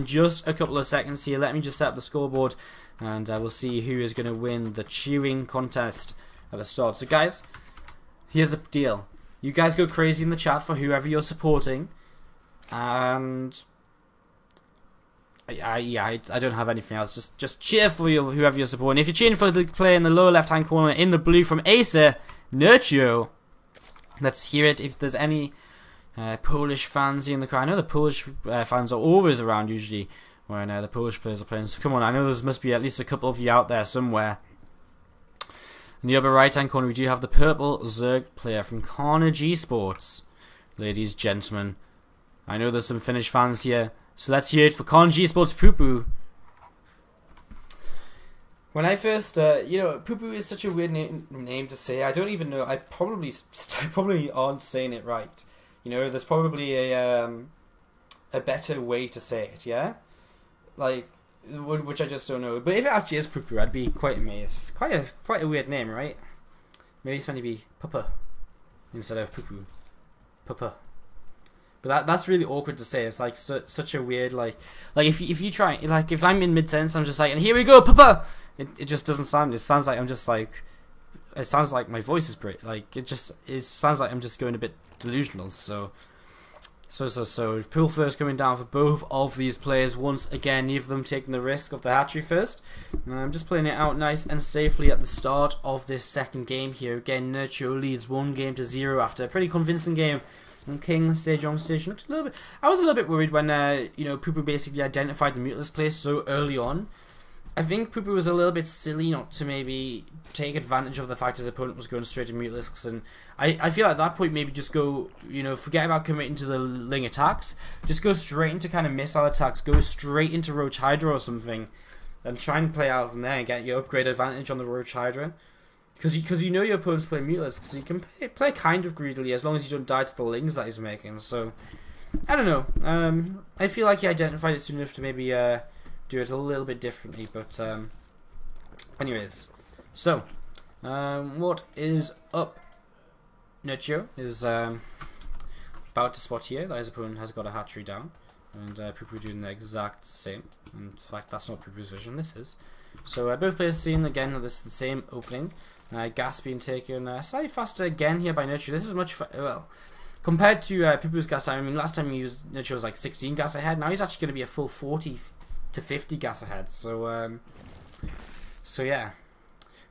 in just a couple of seconds here. Let me just set up the scoreboard, and we'll see who is going to win the cheering contest at the start. So guys, here's the deal. You guys go crazy in the chat for whoever you're supporting, and I don't have anything else. Just cheer for whoever you're supporting. If you're cheering for the player in the lower left hand corner in the blue from Acer, Nerchio, let's hear it. If there's any Polish fans here in the crowd, I know the Polish fans are always around usually when the Polish players are playing. So come on, I know there must be at least a couple of you out there somewhere. In the upper right hand corner, we do have the purple Zerg player from Carnegie Sports. Ladies, gentlemen, I know there's some Finnish fans here, so let's hear it for Carnegie Sports PuPu. When I first, you know, PuPu is such a weird name to say. I don't even know. I probably aren't saying it right. You know, there's probably a better way to say it. Yeah, like, which I just don't know. But if it actually is PuPu, I'd be quite amazed. It's quite a weird name, right? Maybe it's meant to be PuPu instead of PuPu. PuPu. But that's really awkward to say. It's like such a weird, like if you try, like if I'm in mid sentence, I'm just like, and here we go, PuPu. It just doesn't sound. It sounds like I'm just like. It sounds like my voice is like it sounds like I'm just going a bit delusional. So pool first coming down for both of these players once again. Neither of them taking the risk of the hatchery first. I'm just playing it out nice and safely at the start of this second game here. Again, Nerchio leads 1-0 after a pretty convincing game. And King Sejong Station looked a little bit. I was a little bit worried when you know, PuPu basically identified the muteless place so early on. I think PuPu was a little bit silly not to maybe take advantage of the fact his opponent was going straight to mutelisks, and I feel at that point maybe just go, you know, forget about committing to the Ling attacks, just go straight into kind of missile attacks, go straight into Roach Hydra or something, and try and play out from there and get your upgrade advantage on the Roach Hydra. Because you know your opponent's playing mutelisks, so you can play kind of greedily as long as you don't die to the Lings that he's making. So, I don't know. I feel like he identified it soon enough to maybe do it a little bit differently, but anyways, so what is up? Nerchio is about to spot here that his opponent has got a hatchery down, and PuPu doing the exact same. And in fact, that's not PuPu's vision, this is. So both players seeing again that this is the same opening. Gas being taken slightly faster again here by Nerchio. This is much well compared to PuPu's gas time. I mean, last time he used Nerchio was like 16 gas ahead. Now he's actually going to be a full 40 to 50 gas ahead. So so yeah,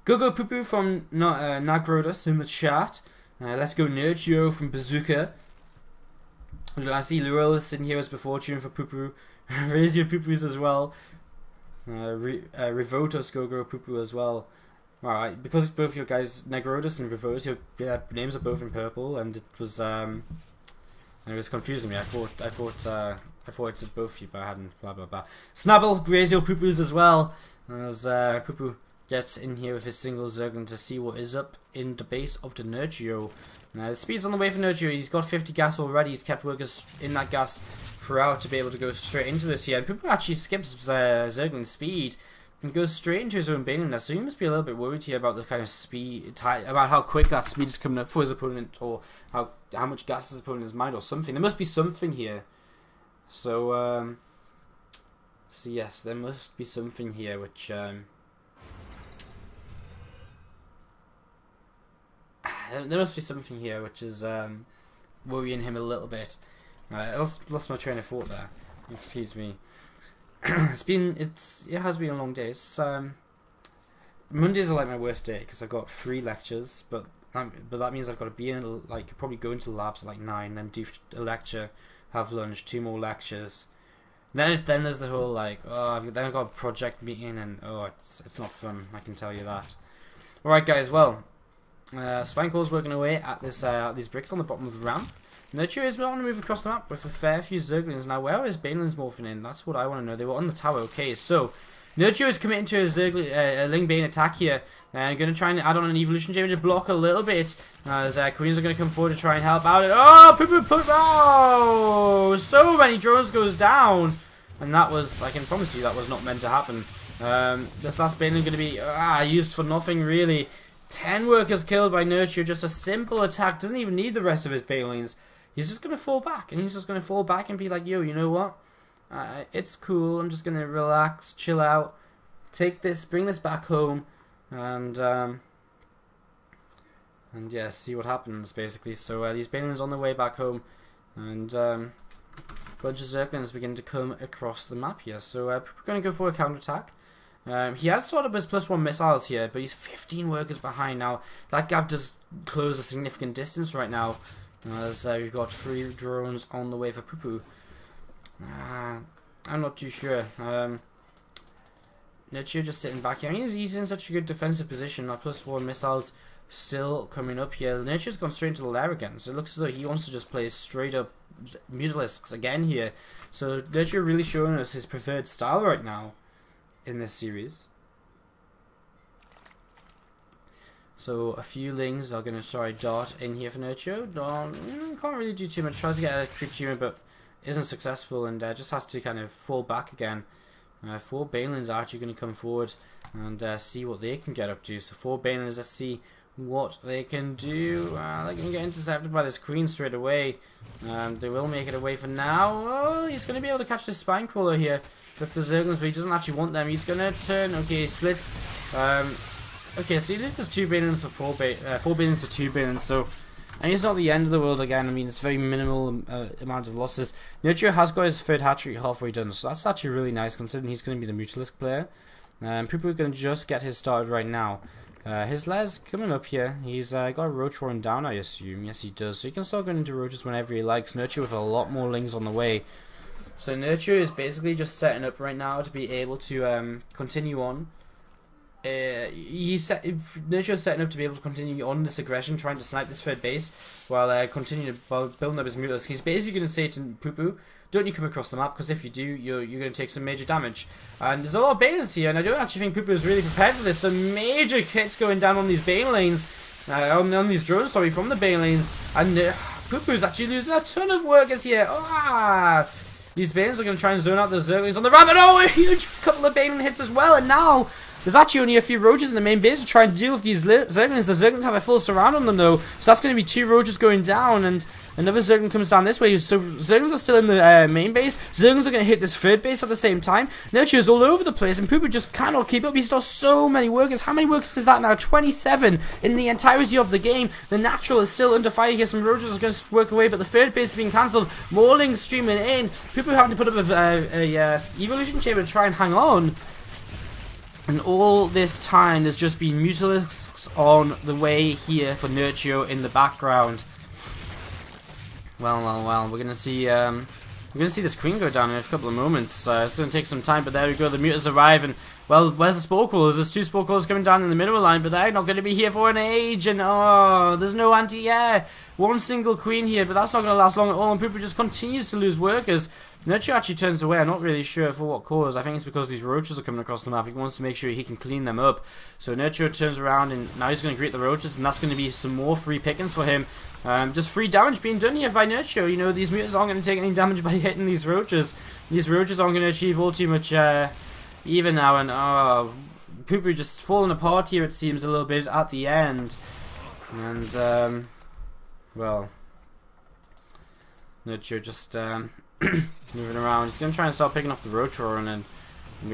go PuPu from Nagrodas in the chat. Let's go Nerchio from Bazooka. I see Lurel sitting here as before cheering for PuPu. Raise your PuPus as well. Revotos go PuPu as well. Alright, because both your guys Negrotus and Revotos, your names are both in purple, and it was confusing me. I thought it said both of you, but I hadn't. Blah blah blah. Snabble, graze your PuPus as well, as PuPu gets in here with his single Zerglin to see what is up in the base of the Nerchio. Now the speed's on the way for Nerchio. He's got 50 gas already. He's kept workers in that gas throughout to be able to go straight into this here. And PuPu actually skips Zerglin's speed and goes straight into his own Baneling there. So he must be a little bit worried here about the kind of speed, about how quick that speed is coming up for his opponent, or how much gas his opponent has mined, or something. There must be something here. So so yes, there must be something here which there must be something here which is worrying him a little bit. I lost my train of thought there. Excuse me. It has been a long day. Mondays are like my worst day because I've got 3 lectures, but that means I've got to be in, like, probably go into labs at like 9, then do a lecture, have lunch, 2 more lectures. Then there's the whole like, then I've got a project meeting, and it's not fun. I can tell you that. All right, guys. Well. Spanko's working away at these bricks on the bottom of the ramp. Nerchio is on to move across the map with a fair few Zerglings. Now, where are his Banelings morphing in? That's what I want to know. They were on the tower. Okay, so Nerchio is committing to a Ling Bane attack here, and going to try and add on an evolution chamber to block a little bit. As Queens are going to come forward to try and help out. Oh, PuPu! Oh, so many drones goes down, and that was, I can promise you, that was not meant to happen. This last Baneling going to be used for nothing really. 10 workers killed by Nerchio, just a simple attack, doesn't even need the rest of his Banelings. He's just going to fall back, and he's just going to fall back and be like, yo, you know what? It's cool. I'm just gonna relax, chill out, bring this back home, and yeah, see what happens basically. So these Banelings on their way back home, and a bunch of Zerglings begin to come across the map here. So we're gonna go for a counterattack. He has sort of his +1 missiles here, but he's 15 workers behind now. That gap does close a significant distance right now, as we've got 3 drones on the way for PuPu. I'm not too sure. Nerchio just sitting back here. I mean, he's in such a good defensive position. That +1 missiles still coming up here. Nerchio's gone straight into the lair again, so it looks as though he wants to just play straight up Mutalisks again here. So Nerchio really showing us his preferred style right now in this series. So a few Lings are going to try dart in here for Nerchio. Can't really do too much. Tries to get a creep tumor, but isn't successful, and just has to kind of fall back again. 4 Banelings are actually going to come forward and see what they can get up to. So 4 Banelings, let's see what they can do. They're going to get intercepted by this Queen straight away. They will make it away for now. Oh, he's going to be able to catch this Spine Crawler here with the Zerglings, but he doesn't actually want them. He's going to turn. Okay, he splits. Okay, so he loses 2 Banelings for 4 Banelings to 2 Banelings. So, and it's not the end of the world again. I mean, it's very minimal amount of losses. Nerchio has got his 3rd hatchery halfway done, so that's actually really nice considering he's going to be the Mutalisk player. PuPu are going to just get his started right now. His lair's coming up here. He's got a roach roaring down, I assume. Yes, he does. So he can start going into roaches whenever he likes. Nerchio with a lot more Lings on the way. So Nerchio is basically just setting up right now to be able to continue on. Nerchio's setting up to be able to continue on this aggression, trying to snipe this 3rd base while continuing to building up his Mutalisk. He's basically going to say to PuPu, don't you come across the map, because if you do, you're going to take some major damage. And there's a lot of Banelings here, and I don't actually think PuPu is really prepared for this. Some major hits going down on these Banelings, on these drones, sorry, from the Banelings. And PuPu is actually losing a ton of workers here. These Banelings are going to try and zone out those Zerglings on the ramp, and a huge couple of Baneling hits as well. And now there's actually only a few roaches in the main base to try and deal with these Zerglings. The Zerglings have a full surround on them though, so that's going to be 2 roaches going down, and another Zergling comes down this way. So Zerglings are still in the main base. Zerglings are going to hit this 3rd base at the same time. Nerchio's all over the place, and PuPu just cannot keep up. He's lost so many workers. How many workers is that now? 27 in the entirety of the game. The natural is still under fire here. Some roaches are going to work away, but the 3rd base is being cancelled. More Lings streaming in. PuPu having to put up a evolution chamber to try and hang on. And all this time, there's just been Mutalisks on the way here for Nerchio in the background. Well. We're gonna see this Queen go down in a couple of moments. It's gonna take some time, but there we go. The Mutants arrive, and well, where's the Spore Crawlers? There's 2 Spore Crawlers coming down in the middle line, but they're not gonna be here for an age. And oh, there's no anti-air. 1 single Queen here, but that's not gonna last long at all. And PuPu just continues to lose workers. Nerchio actually turns away. I'm not really sure for what cause. I think it's because these roaches are coming across the map. He wants to make sure he can clean them up. So Nerchio turns around, and now he's going to greet the roaches, and that's going to be some more free pickings for him. Just free damage being done here by Nerchio. You know, these mutants aren't going to take any damage by hitting these roaches. These roaches aren't going to achieve all too much even now. And PuPu just falling apart here, it seems, a little bit at the end. And, well, Nerchio just moving around. He's going to try and start picking off the roach roar, and then I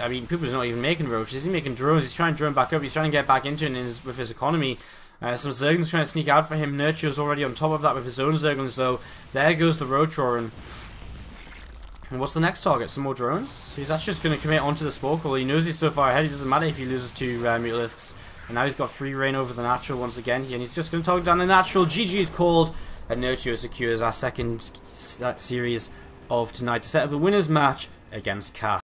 mean PuPu's not even making roaches. He's making drones. He's trying to drone back up. He's trying to get back into it with his economy. Some Zerglings trying to sneak out for him. Nerchio's already on top of that with his own Zerglings, so there goes the roach roar. And what's the next target? Some more drones? He's actually just going to commit onto the Spore Crawler. He knows he's so far ahead. It doesn't matter if he loses 2 Mutalisks. And now he's got free reign over the natural once again here, and he's just going to target down the natural. GG is called, and Nerchio secures our 2nd series of tonight to set up a winner's match against Cat.